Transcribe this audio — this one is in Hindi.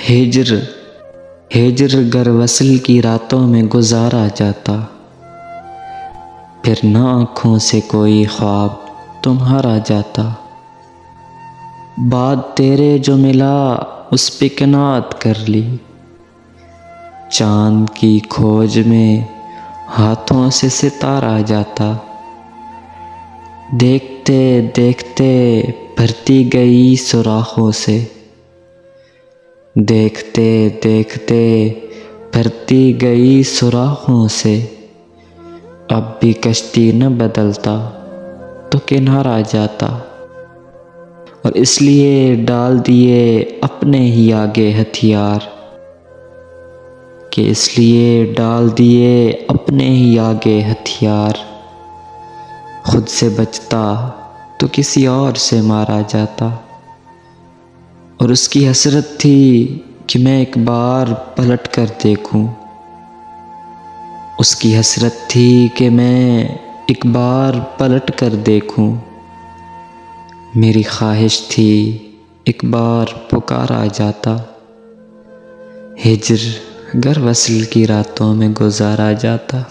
हिज्र हिज्र गर वसल की रातों में गुजारा जाता, फिर न आँखों से कोई ख्वाब तुम्हारा जाता। बाद तेरे जो मिला उस पे कनात कर ली, चाँद की खोज में हाथों से सितारा जाता। देखते देखते भरती गई सुराखों से, देखते देखते भरती गई सुराखों से। अब भी कश्ती न बदलता तो किनारा जाता, और इसलिए डाल दिए अपने ही आगे हथियार, कि इसलिए डाल दिए अपने ही आगे हथियार। खुद से बचता तो किसी और से मारा जाता, और उसकी हसरत थी कि मैं एक बार पलट कर देखूं। उसकी हसरत थी कि मैं एक बार पलट कर देखूं। मेरी ख्वाहिश थी एक बार पुकारा जाता, हिज्र गर वसल की रातों में गुजारा जाता।